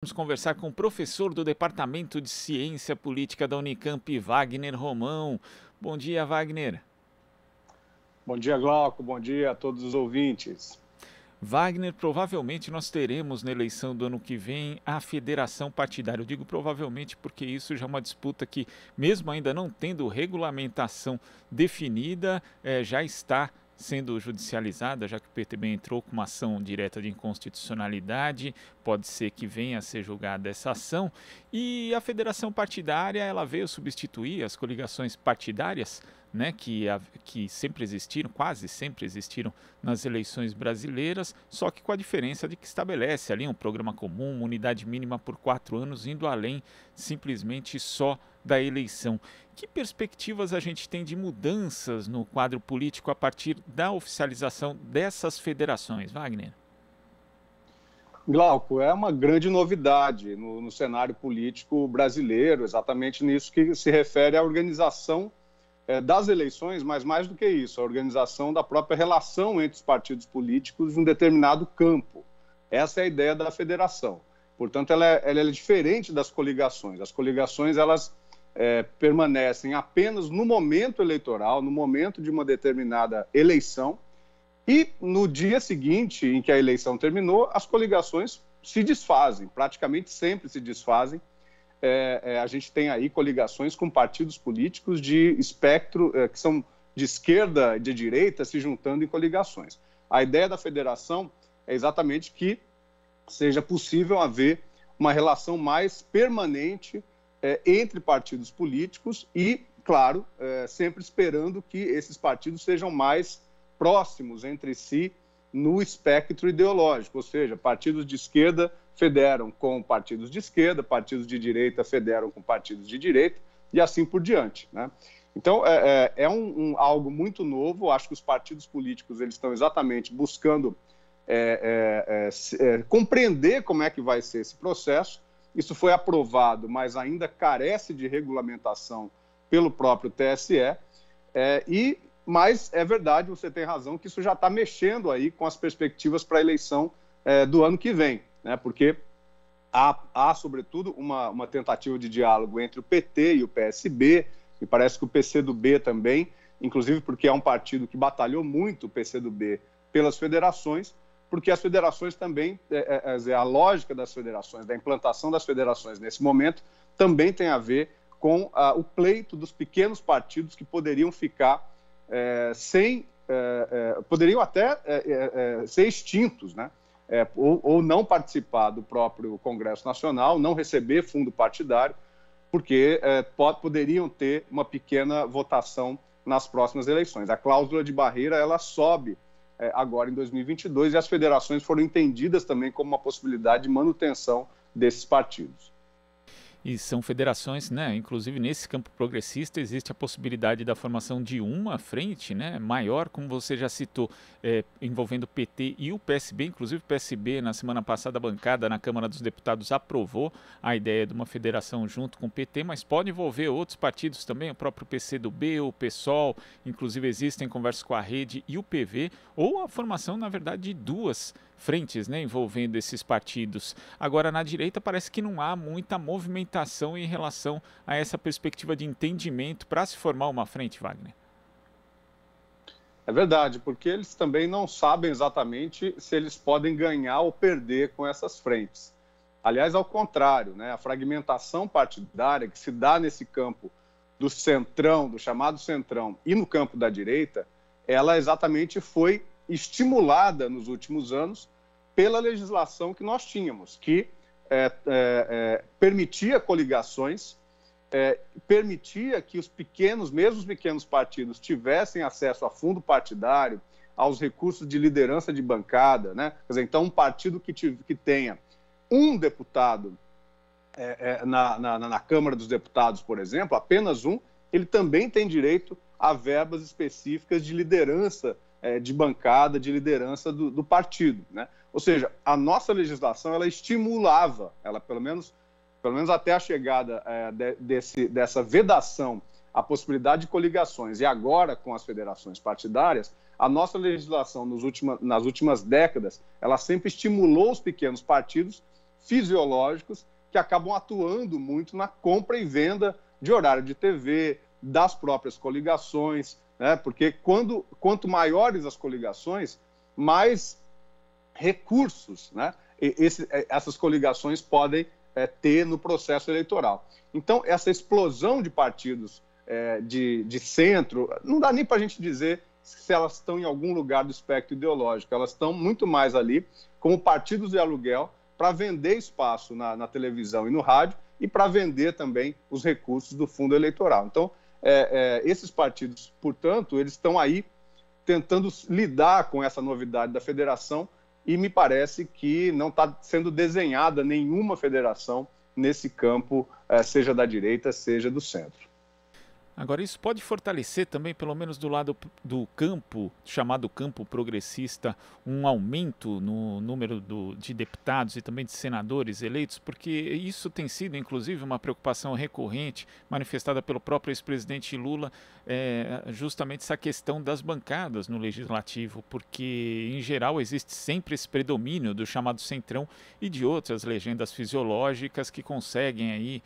Vamos conversar com o professor do Departamento de Ciência Política da Unicamp, Wagner Romão. Bom dia, Wagner. Bom dia, Glauco. Bom dia a todos os ouvintes. Wagner, provavelmente nós teremos na eleição do ano que vem a federação partidária. Eu digo provavelmente porque isso já é uma disputa que, mesmo ainda não tendo regulamentação definida, já está sendo judicializada, já que o PTB entrou com uma ação direta de inconstitucionalidade, pode ser que venha a ser julgada essa ação, e a federação partidária ela veio substituir as coligações partidárias, né, que sempre existiram, quase sempre existiram nas eleições brasileiras, só que com a diferença de que estabelece ali um programa comum, uma unidade mínima por 4 anos, indo além simplesmente só da eleição. Que perspectivas a gente tem de mudanças no quadro político a partir da oficialização dessas federações, Wagner? Glauco, é uma grande novidade no cenário político brasileiro, exatamente nisso que se refere à organização das eleições, mas mais do que isso, a organização da própria relação entre os partidos políticos em um determinado campo. Essa é a ideia da federação. Portanto, ela é diferente das coligações. As coligações, elas permanecem apenas no momento eleitoral, no momento de uma determinada eleição, e no dia seguinte em que a eleição terminou, as coligações se desfazem, praticamente sempre se desfazem. A gente tem aí coligações com partidos políticos de espectro, que são de esquerda e de direita, se juntando em coligações. A ideia da federação é exatamente que seja possível haver uma relação mais permanente entre partidos políticos e, claro, sempre esperando que esses partidos sejam mais próximos entre si no espectro ideológico, ou seja, partidos de esquerda federam com partidos de esquerda, partidos de direita federam com partidos de direita e assim por diante, né? Então, algo muito novo. Acho que os partidos políticos eles estão exatamente buscando compreender como é que vai ser esse processo. Isso foi aprovado, mas ainda carece de regulamentação pelo próprio TSE, mas é verdade, você tem razão, que isso já está mexendo aí com as perspectivas para a eleição do ano que vem, né? Porque há sobretudo, uma tentativa de diálogo entre o PT e o PSB, e parece que o PCdoB também, inclusive porque é um partido que batalhou muito, o PCdoB, pelas federações, porque as federações também, a lógica das federações, da implantação das federações nesse momento, também tem a ver com o pleito dos pequenos partidos que poderiam ficar poderiam até ser extintos, né? Ou não participar do próprio Congresso Nacional, não receber fundo partidário, porque poderiam ter uma pequena votação nas próximas eleições. A cláusula de barreira ela sobe agora em 2022 e as federações foram entendidas também como uma possibilidade de manutenção desses partidos. E são federações, né? Inclusive nesse campo progressista existe a possibilidade da formação de uma frente, né, maior, como você já citou, envolvendo o PT e o PSB. Inclusive o PSB, na semana passada, a bancada na Câmara dos Deputados aprovou a ideia de uma federação junto com o PT, mas pode envolver outros partidos também, o próprio PCdoB, o PSOL, inclusive existem conversas com a Rede e o PV, ou a formação, na verdade, de duas frentes, né, envolvendo esses partidos. Agora, na direita, parece que não há muita movimentação em relação a essa perspectiva de entendimento para se formar uma frente, Wagner. É verdade, porque eles também não sabem exatamente se eles podem ganhar ou perder com essas frentes. Aliás, ao contrário, né, a fragmentação partidária que se dá nesse campo do centrão, do chamado centrão, e no campo da direita, ela exatamente foi estimulada nos últimos anos pela legislação que nós tínhamos, que permitia coligações, permitia que mesmo os pequenos partidos tivessem acesso a fundo partidário, aos recursos de liderança de bancada, né? Quer dizer, então um partido que tenha um deputado na Câmara dos Deputados, por exemplo, apenas um, ele também tem direito a verbas específicas de liderança de bancada, de liderança do partido, né? Ou seja, a nossa legislação ela estimulava, pelo menos até a chegada dessa vedação à possibilidade de coligações e agora com as federações partidárias, a nossa legislação nas últimas décadas ela sempre estimulou os pequenos partidos, fisiológicos que acabam atuando muito na compra e venda de horário de TV, das próprias coligações, né? Porque quanto maiores as coligações, mais recursos, né, essas coligações podem ter no processo eleitoral. Então, essa explosão de partidos de centro, não dá nem para a gente dizer se elas estão em algum lugar do espectro ideológico, elas estão muito mais ali como partidos de aluguel para vender espaço na televisão e no rádio e para vender também os recursos do fundo eleitoral. Então, esses partidos, portanto, eles estão aí tentando lidar com essa novidade da federação e me parece que não está sendo desenhada nenhuma federação nesse campo, seja da direita, seja do centro. Agora, isso pode fortalecer também, pelo menos do lado do campo, chamado campo progressista, um aumento no número de deputados e também de senadores eleitos, porque isso tem sido, inclusive, uma preocupação recorrente, manifestada pelo próprio ex-presidente Lula, justamente essa questão das bancadas no Legislativo, porque, em geral, existe sempre esse predomínio do chamado centrão e de outras legendas fisiológicas que conseguem aí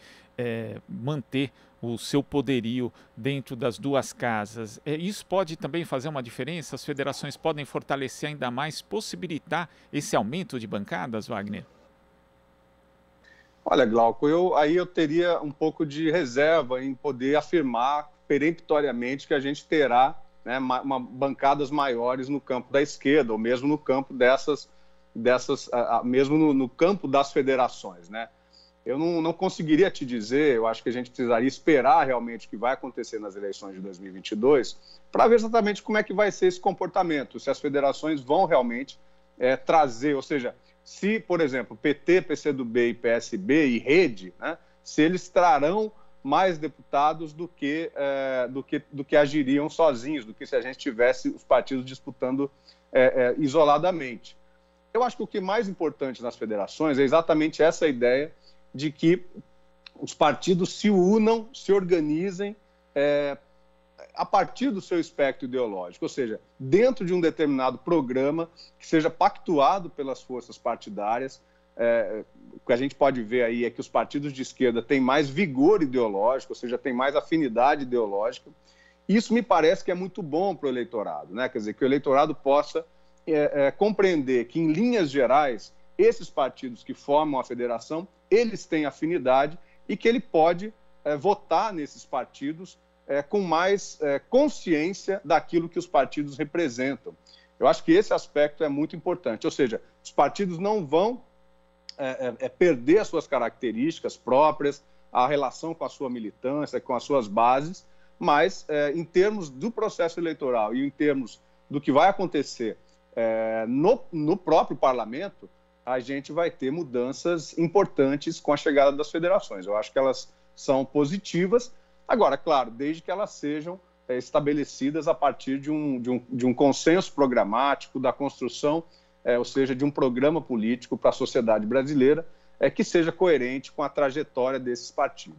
manter o seu poderio dentro das duas casas. Isso pode também fazer uma diferença? As federações podem fortalecer ainda mais, possibilitar esse aumento de bancadas, Wagner? Olha, Glauco, eu teria um pouco de reserva em poder afirmar peremptoriamente que a gente terá, né, bancadas maiores no campo da esquerda, ou mesmo no campo mesmo no campo das federações, né? Eu não conseguiria te dizer, eu acho que a gente precisaria esperar realmente o que vai acontecer nas eleições de 2022 para ver exatamente como é que vai ser esse comportamento, se as federações vão realmente trazer, ou seja, se, por exemplo, PT, PCdoB e PSB e Rede, né, se eles trarão mais deputados do que agiriam sozinhos, do que se a gente tivesse os partidos disputando isoladamente. Eu acho que o que é mais importante nas federações é exatamente essa ideia de que os partidos se unam, se organizem a partir do seu espectro ideológico, ou seja, dentro de um determinado programa que seja pactuado pelas forças partidárias. O que a gente pode ver aí é que os partidos de esquerda têm mais vigor ideológico, ou seja, têm mais afinidade ideológica. Isso me parece que é muito bom para o eleitorado, né? Quer dizer, que o eleitorado possa compreender que, em linhas gerais, esses partidos que formam a federação, eles têm afinidade e que ele pode votar nesses partidos com mais consciência daquilo que os partidos representam. Eu acho que esse aspecto é muito importante, ou seja, os partidos não vão perder as suas características próprias, a relação com a sua militância, com as suas bases, mas em termos do processo eleitoral e em termos do que vai acontecer no próprio parlamento, a gente vai ter mudanças importantes com a chegada das federações. Eu acho que elas são positivas. Agora, claro, desde que elas sejam estabelecidas a partir de um consenso programático, da construção, ou seja, de um programa político para a sociedade brasileira que seja coerente com a trajetória desses partidos.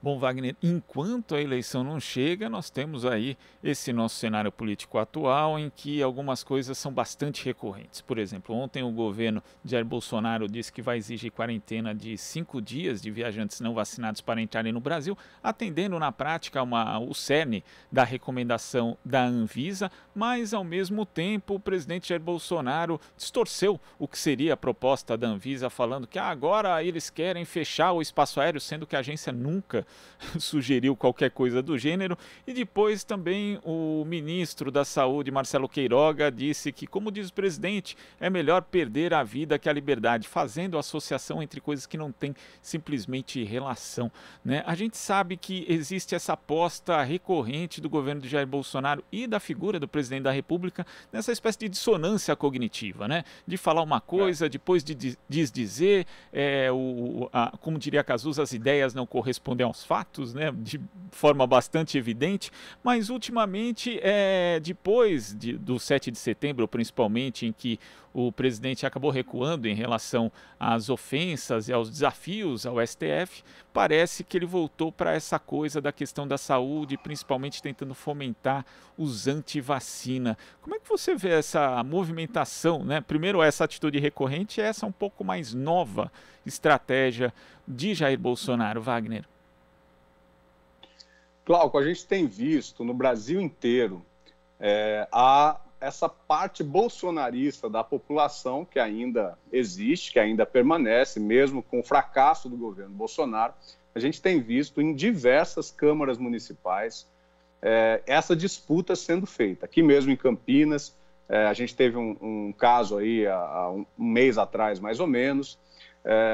Bom, Wagner, enquanto a eleição não chega, nós temos aí esse nosso cenário político atual em que algumas coisas são bastante recorrentes. Por exemplo, ontem o governo de Jair Bolsonaro disse que vai exigir quarentena de 5 dias de viajantes não vacinados para entrarem no Brasil, atendendo na prática o cerne da recomendação da Anvisa, mas ao mesmo tempo o presidente Jair Bolsonaro distorceu o que seria a proposta da Anvisa, falando que agora eles querem fechar o espaço aéreo, sendo que a agência nunca sugeriu qualquer coisa do gênero. E depois também o ministro da Saúde, Marcelo Queiroga, disse que, como diz o presidente, é melhor perder a vida que a liberdade, fazendo associação entre coisas que não têm simplesmente relação, né? A gente sabe que existe essa aposta recorrente do governo de Jair Bolsonaro e da figura do presidente da República nessa espécie de dissonância cognitiva, né? De falar uma coisa, depois de desdizer, como diria Cazuza, as ideias não correspondem aos fatos, né, de forma bastante evidente, mas ultimamente, depois do 7 de setembro, principalmente, em que o presidente acabou recuando em relação às ofensas e aos desafios ao STF, parece que ele voltou para essa coisa da questão da saúde, principalmente tentando fomentar os anti-vacina. Como é que você vê essa movimentação, né? Primeiro, essa atitude recorrente e essa um pouco mais nova estratégia de Jair Bolsonaro, Wagner? Glauco, a gente tem visto no Brasil inteiro essa parte bolsonarista da população que ainda existe, que ainda permanece, mesmo com o fracasso do governo Bolsonaro. A gente tem visto em diversas câmaras municipais essa disputa sendo feita. Aqui mesmo em Campinas, a gente teve um caso aí há um mês atrás, mais ou menos.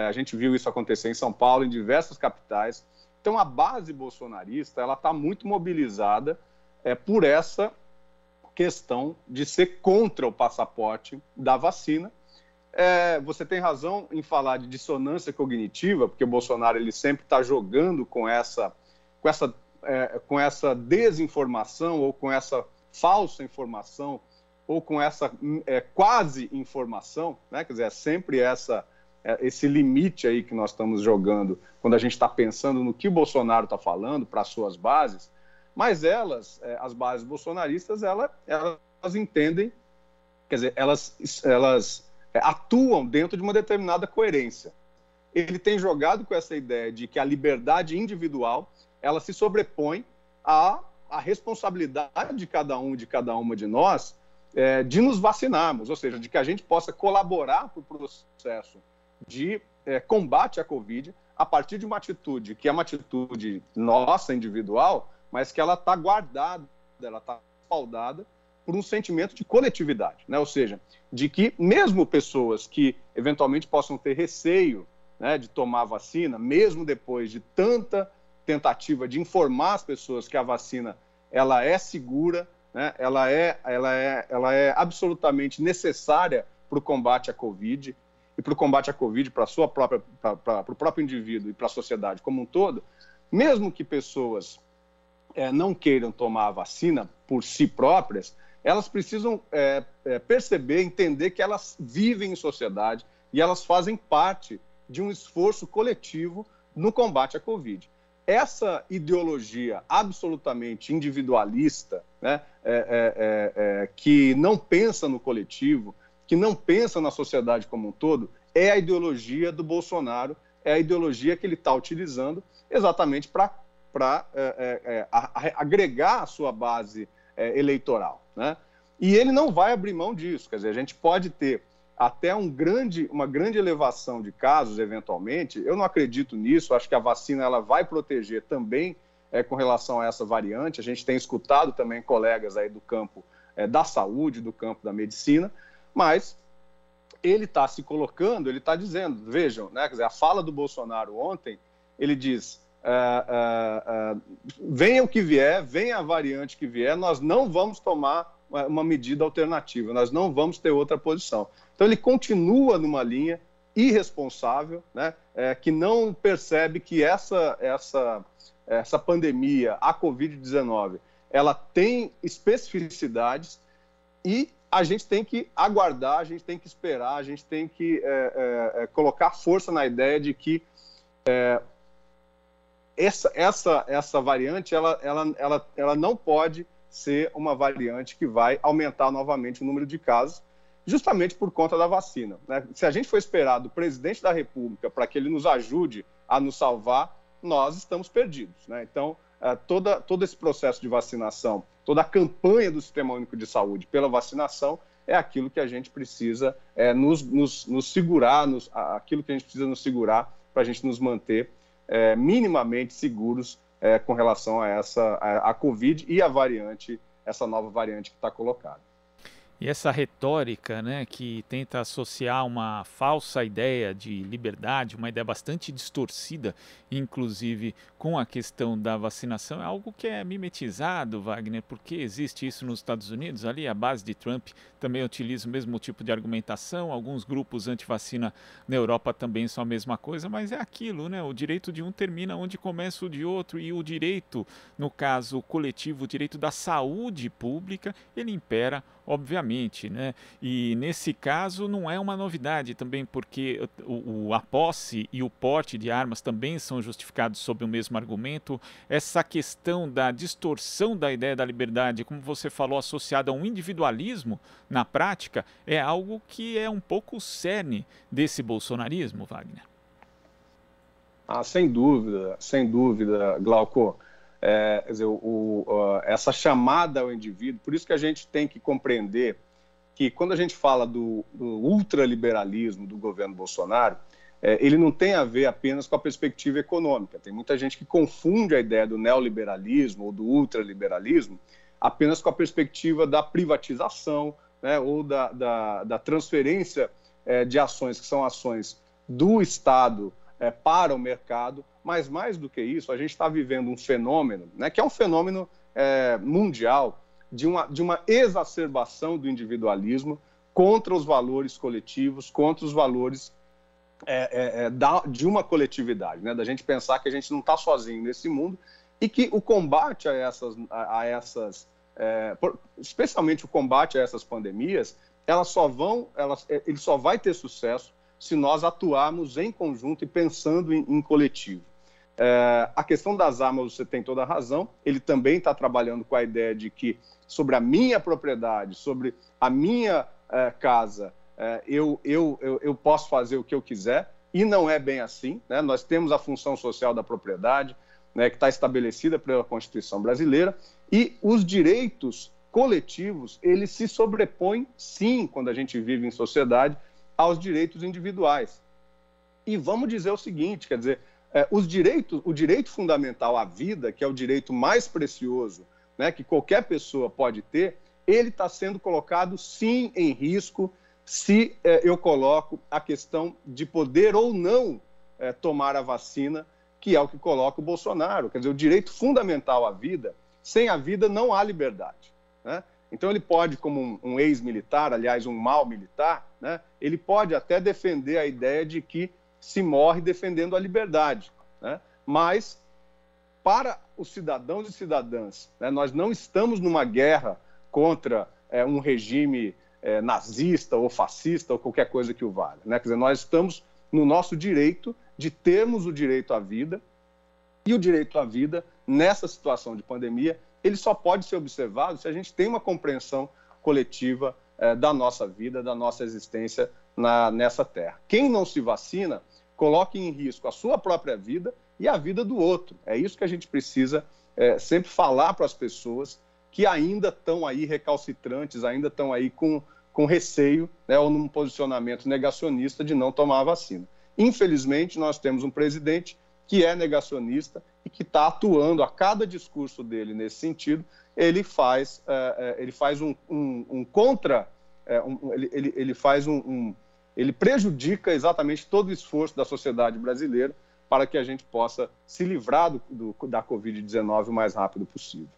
A gente viu isso acontecer em São Paulo, em diversas capitais. Então, a base bolsonarista está muito mobilizada por essa questão de ser contra o passaporte da vacina. Você tem razão em falar de dissonância cognitiva, porque o Bolsonaro ele sempre está jogando com essa desinformação ou com essa falsa informação ou com essa quase informação, né? Quer dizer, é sempre esse limite aí que nós estamos jogando quando a gente está pensando no que o Bolsonaro está falando para as suas bases, mas as bases bolsonaristas, elas entendem, quer dizer, elas atuam dentro de uma determinada coerência. Ele tem jogado com essa ideia de que a liberdade individual, ela se sobrepõe à responsabilidade de cada um e de cada uma de nós de nos vacinarmos, ou seja, de que a gente possa colaborar para o processo de combate à Covid a partir de uma atitude que é uma atitude nossa, individual, mas que ela está guardada, ela está respaldada por um sentimento de coletividade, né? Ou seja, de que mesmo pessoas que eventualmente possam ter receio, né, de tomar a vacina, mesmo depois de tanta tentativa de informar as pessoas que a vacina ela é segura, né, ela é absolutamente necessária para o combate à Covid, e para o combate à Covid, para o próprio indivíduo e para a sociedade como um todo, mesmo que pessoas não queiram tomar a vacina por si próprias, elas precisam perceber, entender que elas vivem em sociedade e elas fazem parte de um esforço coletivo no combate à Covid. Essa ideologia absolutamente individualista, né, que não pensa no coletivo, que não pensa na sociedade como um todo, é a ideologia do Bolsonaro, é a ideologia que ele está utilizando exatamente para agregar a sua base eleitoral, né? E ele não vai abrir mão disso, quer dizer, a gente pode ter até uma grande elevação de casos, eventualmente. Eu não acredito nisso, acho que a vacina ela vai proteger também com relação a essa variante. A gente tem escutado também colegas aí do campo da saúde, do campo da medicina, mas ele está se colocando, ele está dizendo, vejam, né, quer dizer, a fala do Bolsonaro ontem, ele diz, venha o que vier, venha a variante que vier, nós não vamos tomar uma medida alternativa, nós não vamos ter outra posição. Então ele continua numa linha irresponsável, né, que não percebe que essa pandemia, a Covid-19, ela tem especificidades e a gente tem que aguardar, a gente tem que esperar, a gente tem que colocar força na ideia de que essa variante ela não pode ser uma variante que vai aumentar novamente o número de casos, justamente por conta da vacina, né? Se a gente for esperar do presidente da República para que ele nos ajude a nos salvar, nós estamos perdidos, né? Então, todo esse processo de vacinação, toda a campanha do Sistema Único de Saúde pela vacinação é aquilo que a gente precisa nos segurar, aquilo que a gente precisa nos segurar para a gente nos manter minimamente seguros com relação a Covid e a variante, essa nova variante que está colocada. E essa retórica, né, que tenta associar uma falsa ideia de liberdade, uma ideia bastante distorcida, inclusive com a questão da vacinação, é algo que é mimetizado, Wagner, porque existe isso nos Estados Unidos, ali a base de Trump também utiliza o mesmo tipo de argumentação, alguns grupos anti-vacina na Europa também são a mesma coisa, mas é aquilo, né, o direito de um termina onde começa o de outro, e o direito, no caso coletivo, o direito da saúde pública, ele impera, obviamente, né? E nesse caso não é uma novidade também, porque a posse e o porte de armas também são justificados sob o mesmo argumento. Essa questão da distorção da ideia da liberdade, como você falou, associada a um individualismo, na prática, é algo que é um pouco o cerne desse bolsonarismo, Wagner. Sem dúvida, Glauco. Quer dizer, essa chamada ao indivíduo, por isso que a gente tem que compreender que quando a gente fala do ultraliberalismo do governo Bolsonaro, ele não tem a ver apenas com a perspectiva econômica. Tem muita gente que confunde a ideia do neoliberalismo ou do ultraliberalismo apenas com a perspectiva da privatização, né, ou da transferência de ações que são ações do Estado para o mercado, mas mais do que isso, a gente está vivendo um fenômeno, né, que é um fenômeno mundial, de uma exacerbação do individualismo contra os valores coletivos, contra os valores de uma coletividade, né, da gente pensar que a gente não está sozinho nesse mundo e que o combate especialmente o combate a essas pandemias, ele só vai ter sucesso se nós atuarmos em conjunto e pensando em coletivo. A questão das armas, você tem toda a razão, ele também está trabalhando com a ideia de que sobre a minha propriedade, sobre a minha casa, eu posso fazer o que eu quiser, e não é bem assim, né? Nós temos a função social da propriedade, né, que está estabelecida pela Constituição brasileira, e os direitos coletivos, eles se sobrepõem, sim, quando a gente vive em sociedade, aos direitos individuais. E vamos dizer o seguinte, quer dizer, o direito fundamental à vida, que é o direito mais precioso, né, que qualquer pessoa pode ter, ele está sendo colocado, sim, em risco, se eu coloco a questão de poder ou não tomar a vacina, que é o que coloca o Bolsonaro. Quer dizer, o direito fundamental à vida, sem a vida não há liberdade, né? Então ele pode, como um ex-militar, aliás, um mau militar, né, ele pode até defender a ideia de que se morre defendendo a liberdade, né? Mas, para os cidadãos e cidadãs, né, nós não estamos numa guerra contra um regime nazista ou fascista ou qualquer coisa que o valha, né? Quer dizer, nós estamos no nosso direito de termos o direito à vida, e o direito à vida, nessa situação de pandemia, ele só pode ser observado se a gente tem uma compreensão coletiva da nossa vida, da nossa existência nessa terra. Quem não se vacina, coloca em risco a sua própria vida e a vida do outro. É isso que a gente precisa sempre falar para as pessoas que ainda estão aí recalcitrantes, ainda estão aí com receio, né, ou num posicionamento negacionista de não tomar a vacina. Infelizmente, nós temos um presidente que é negacionista e que está atuando a cada discurso dele nesse sentido. Ele prejudica exatamente todo o esforço da sociedade brasileira para que a gente possa se livrar da Covid-19 o mais rápido possível.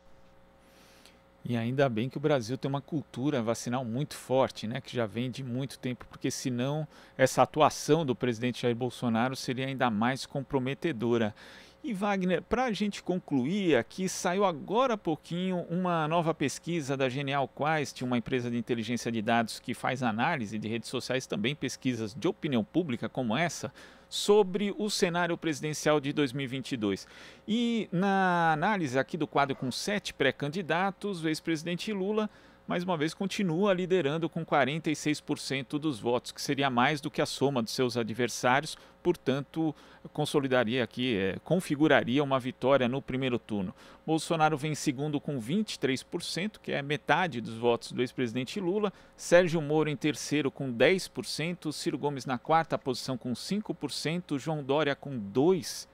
E ainda bem que o Brasil tem uma cultura vacinal muito forte, né, que já vem de muito tempo, porque senão essa atuação do presidente Jair Bolsonaro seria ainda mais comprometedora. E Wagner, para a gente concluir aqui, saiu agora há pouquinho uma nova pesquisa da Genial Quest, uma empresa de inteligência de dados que faz análise de redes sociais, também pesquisas de opinião pública como essa, sobre o cenário presidencial de 2022. E na análise aqui do quadro com 7 pré-candidatos, o ex-presidente Lula, mais uma vez, continua liderando com 46% dos votos, que seria mais do que a soma dos seus adversários, portanto, consolidaria aqui, configuraria uma vitória no primeiro turno. Bolsonaro vem em segundo com 23%, que é metade dos votos do ex-presidente Lula, Sérgio Moro em terceiro com 10%, Ciro Gomes na quarta posição com 5%, João Dória com 2%,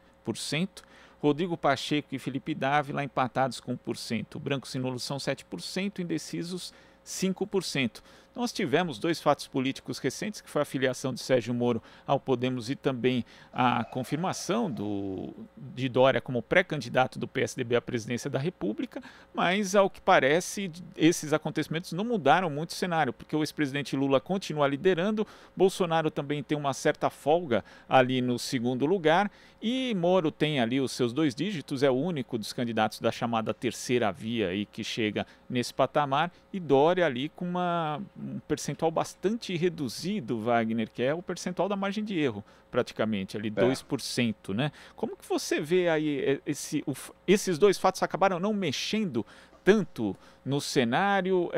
Rodrigo Pacheco e Felipe Dávila empatados com 1%. Brancos e nulos são 7%, indecisos 5%. Nós tivemos 2 fatos políticos recentes, que foi a filiação de Sérgio Moro ao Podemos e também a confirmação de Dória como pré-candidato do PSDB à presidência da República, mas, ao que parece, esses acontecimentos não mudaram muito o cenário, porque o ex-presidente Lula continua liderando, Bolsonaro também tem uma certa folga ali no segundo lugar, e Moro tem ali os seus 2 dígitos, é o único dos candidatos da chamada terceira via aí que chega nesse patamar, e Dória ali com um percentual bastante reduzido, Wagner, que é o percentual da margem de erro, praticamente, ali 2%, né? Como que você vê aí esses 2 fatos acabaram não mexendo tanto no cenário,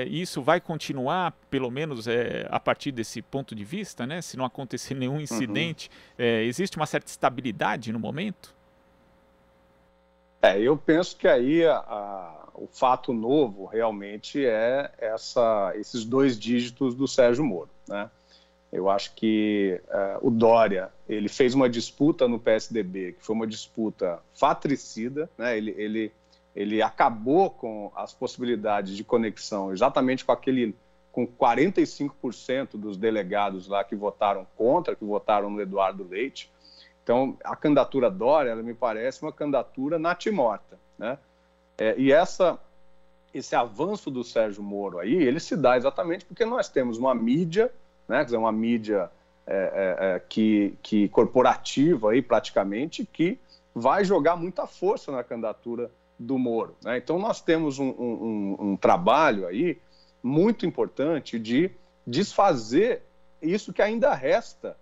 isso vai continuar, pelo menos a partir desse ponto de vista, né? Se não acontecer nenhum incidente, existe uma certa estabilidade no momento? Eu penso que aí o fato novo realmente é esses 2 dígitos do Sérgio Moro, né? Eu acho que o Dória, ele fez uma disputa no PSDB, que foi uma disputa fratricida, né? Ele acabou com as possibilidades de conexão exatamente com 45% dos delegados lá que votaram contra, que votaram no Eduardo Leite. Então, a candidatura Dória, ela me parece uma candidatura natimorta, né? E esse avanço do Sérgio Moro aí, ele se dá exatamente porque nós temos uma mídia, né? Quer dizer, uma mídia que corporativa aí, praticamente, que vai jogar muita força na candidatura do Moro, né? Então, nós temos um trabalho aí muito importante de desfazer isso que ainda resta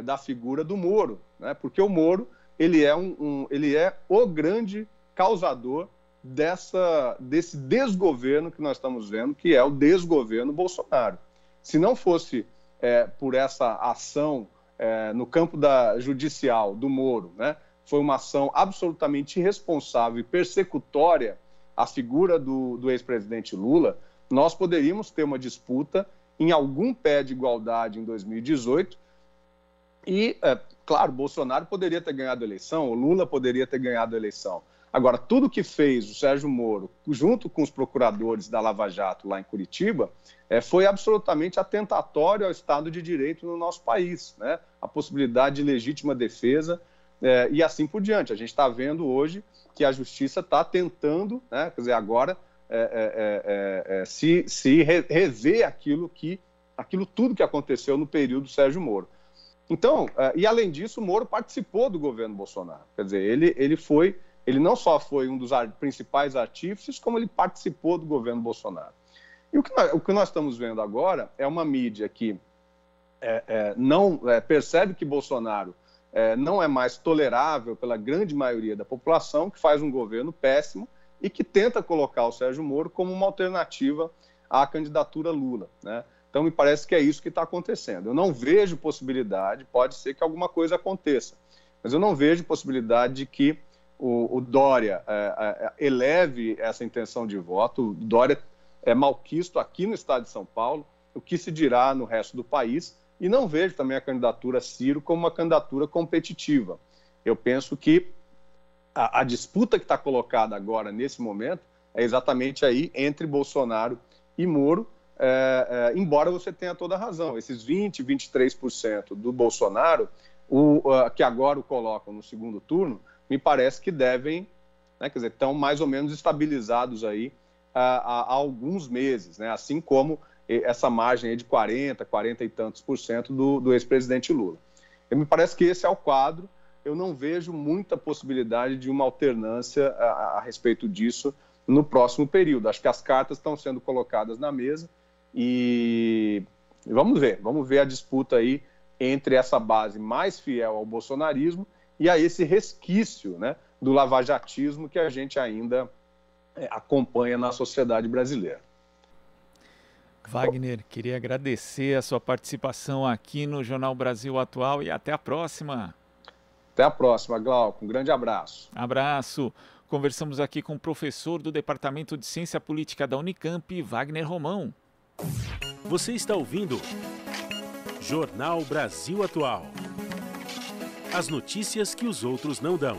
da figura do Moro, né? Porque o Moro, ele é o grande causador desse desgoverno que nós estamos vendo, que é o desgoverno Bolsonaro. Se não fosse por essa ação no campo judicial do Moro, né? Foi uma ação absolutamente irresponsável e persecutória à figura do ex-presidente Lula, nós poderíamos ter uma disputa em algum pé de igualdade em 2018 e, claro, Bolsonaro poderia ter ganhado a eleição, o Lula poderia ter ganhado a eleição. Agora, tudo que fez o Sérgio Moro, junto com os procuradores da Lava Jato lá em Curitiba, foi absolutamente atentatório ao Estado de Direito no nosso país, né? A possibilidade de legítima defesa e assim por diante. A gente está vendo hoje que a Justiça está tentando, né, quer dizer, agora se rever aquilo tudo que aconteceu no período Sérgio Moro. Então, e além disso, o Moro participou do governo Bolsonaro. Quer dizer, ele não só foi um dos principais artífices, como ele participou do governo Bolsonaro. E o que nós estamos vendo agora é uma mídia que não percebe que Bolsonaro não é mais tolerável pela grande maioria da população, que faz um governo péssimo e que tenta colocar o Sérgio Moro como uma alternativa à candidatura Lula, né? Então, me parece que é isso que está acontecendo. Eu não vejo possibilidade, pode ser que alguma coisa aconteça, mas eu não vejo possibilidade de que o Dória eleve essa intenção de voto. O Dória é malquisto aqui no estado de São Paulo, o que se dirá no resto do país, e não vejo também a candidatura Ciro como uma candidatura competitiva. Eu penso que a disputa que está colocada agora, nesse momento, é exatamente aí entre Bolsonaro e Moro, embora você tenha toda a razão. Esses 20%, 23% do Bolsonaro, que agora o colocam no segundo turno, me parece que devem, né, quer dizer, estão mais ou menos estabilizados aí há alguns meses, né? Assim como essa margem aí de 40 e tantos por cento do ex-presidente Lula. Me parece que esse é o quadro. Eu não vejo muita possibilidade de uma alternância a respeito disso no próximo período. Acho que as cartas estão sendo colocadas na mesa e vamos ver a disputa aí entre essa base mais fiel ao bolsonarismo e a esse resquício, né, do lavajatismo que a gente ainda acompanha na sociedade brasileira. Wagner, queria agradecer a sua participação aqui no Jornal Brasil Atual e até a próxima. Até a próxima, Glauco. Um grande abraço. Abraço. Conversamos aqui com o professor do Departamento de Ciência Política da Unicamp, Wagner Romão. Você está ouvindo Jornal Brasil Atual. As notícias que os outros não dão.